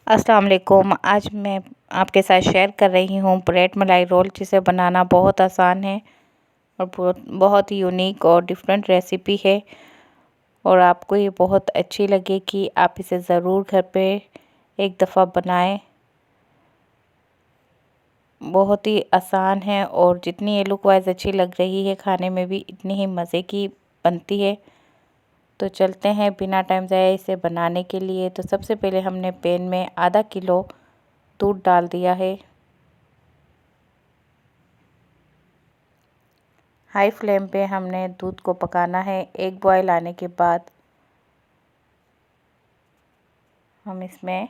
अस्सलाम वालेकुम। आज मैं आपके साथ शेयर कर रही हूँ ब्रेड मलाई रोल, जिसे बनाना बहुत आसान है और बहुत बहुत ही यूनिक और डिफरेंट रेसिपी है और आपको ये बहुत अच्छी लगेगी। आप इसे ज़रूर घर पे एक दफ़ा बनाएं। बहुत ही आसान है और जितनी ये लुक वाइज अच्छी लग रही है, खाने में भी इतनी ही मज़े की बनती है। तो चलते हैं बिना टाइम ज़ाया इसे बनाने के लिए। तो सबसे पहले हमने पैन में आधा किलो दूध डाल दिया है। हाई फ्लेम पे हमने दूध को पकाना है। एक बॉयल आने के बाद हम इसमें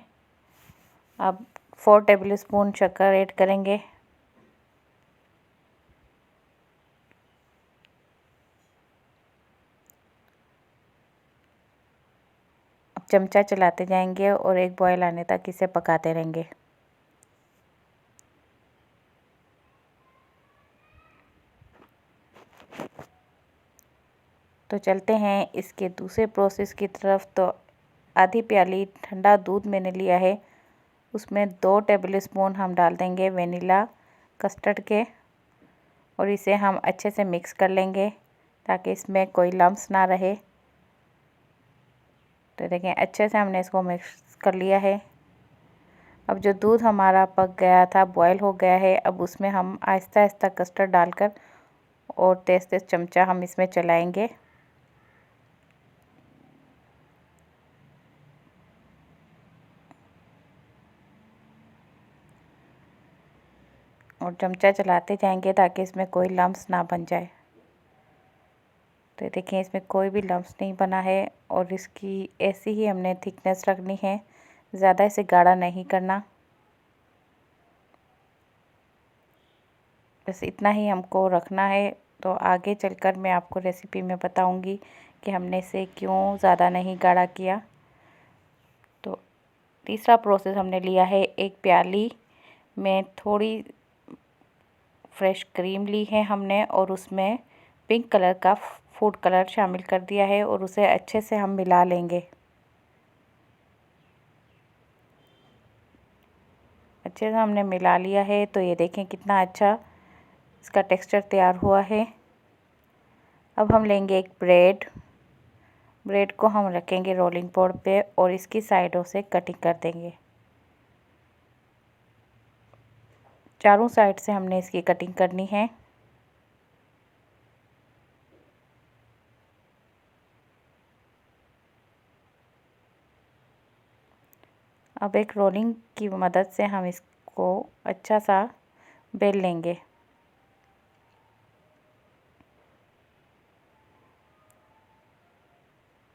अब 4 टेबलस्पून शक्कर ऐड करेंगे। अब चमचा चलाते जाएंगे और एक बॉयल आने तक इसे पकाते रहेंगे। तो चलते हैं इसके दूसरे प्रोसेस की तरफ। तो आधी प्याली ठंडा दूध मैंने लिया है, उसमें 2 टेबलस्पून हम डाल देंगे वेनिला कस्टर्ड के और इसे हम अच्छे से मिक्स कर लेंगे ताकि इसमें कोई लम्स ना रहे। तो देखें अच्छे से हमने इसको मिक्स कर लिया है। अब जो दूध हमारा पक गया था, बॉयल हो गया है, अब उसमें हम आहिस्ता आहिस्ता कस्टर्ड डालकर और तेज़ तेज़ चमचा हम इसमें चलाएंगे। और चमचा चलाते जाएंगे ताकि इसमें कोई लम्स ना बन जाए। तो देखिए इसमें कोई भी लम्स नहीं बना है और इसकी ऐसी ही हमने थिकनेस रखनी है, ज़्यादा इसे गाढ़ा नहीं करना। बस इतना ही हमको रखना है। तो आगे चलकर मैं आपको रेसिपी में बताऊंगी कि हमने इसे क्यों ज़्यादा नहीं गाढ़ा किया। तो तीसरा प्रोसेस हमने लिया है, एक प्याली में थोड़ी फ्रेश क्रीम ली है हमने और उसमें पिंक कलर का फूड कलर शामिल कर दिया है और उसे अच्छे से हम मिला लेंगे। अच्छे से हमने मिला लिया है। तो ये देखें कितना अच्छा इसका टेक्सचर तैयार हुआ है। अब हम लेंगे एक ब्रेड को हम रखेंगे रोलिंग बोर्ड पे और इसकी साइडों से कटिंग कर देंगे। चारों साइड से हमने इसकी कटिंग करनी है। अब एक रोलिंग की मदद से हम इसको अच्छा सा बेल लेंगे।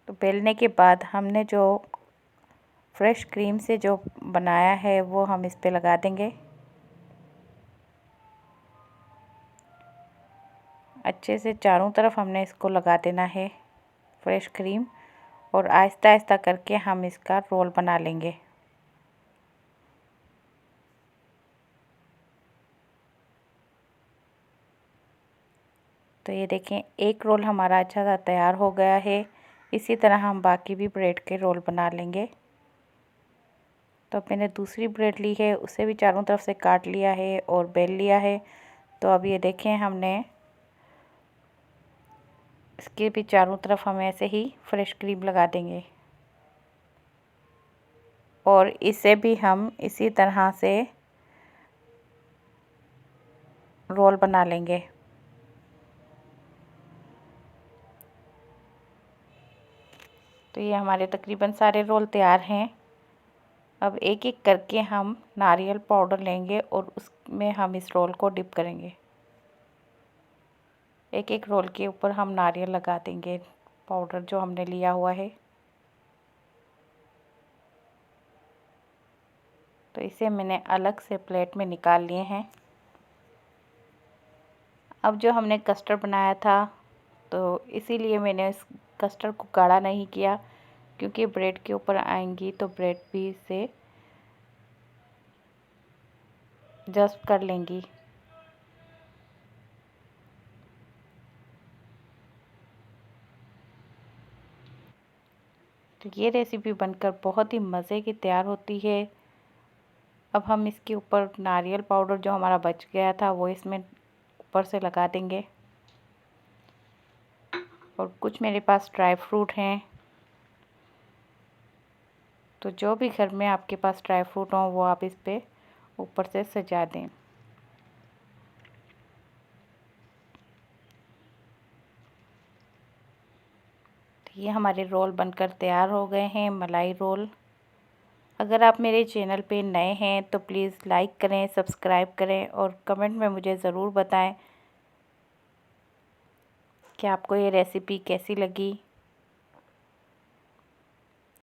तो बेलने के बाद हमने जो फ्रेश क्रीम से जो बनाया है वो हम इस पे लगा देंगे। अच्छे से चारों तरफ हमने इसको लगा देना है फ्रेश क्रीम और आहिस्ता आहिस्ता करके हम इसका रोल बना लेंगे। तो ये देखें एक रोल हमारा अच्छा सा तैयार हो गया है। इसी तरह हम बाकी भी ब्रेड के रोल बना लेंगे। तो मैंने दूसरी ब्रेड ली है, उसे भी चारों तरफ से काट लिया है और बेल लिया है। तो अब ये देखें हमने इसके भी चारों तरफ हम ऐसे ही फ्रेश क्रीम लगा देंगे और इसे भी हम इसी तरह से रोल बना लेंगे। तो ये हमारे तकरीबन सारे रोल तैयार हैं। अब एक एक करके हम नारियल पाउडर लेंगे और उसमें हम इस रोल को डिप करेंगे। एक एक रोल के ऊपर हम नारियल लगा देंगे, पाउडर जो हमने लिया हुआ है। तो इसे मैंने अलग से प्लेट में निकाल लिए हैं। अब जो हमने कस्टर्ड बनाया था, तो इसीलिए मैंने इस कस्टर्ड को गाढ़ा नहीं किया, क्योंकि ब्रेड के ऊपर आएंगी तो ब्रेड भी इसे जस्ट कर लेंगी। तो ये रेसिपी बनकर बहुत ही मज़े की तैयार होती है। अब हम इसके ऊपर नारियल पाउडर जो हमारा बच गया था वो इसमें ऊपर से लगा देंगे। और कुछ मेरे पास ड्राई फ्रूट हैं, तो जो भी घर में आपके पास ड्राई फ्रूट हो वो आप इस पे ऊपर से सजा दें। तो ये हमारे रोल बनकर तैयार हो गए हैं, मलाई रोल। अगर आप मेरे चैनल पे नए हैं तो प्लीज़ लाइक करें, सब्सक्राइब करें और कमेंट में मुझे ज़रूर बताएं कि आपको ये रेसिपी कैसी लगी।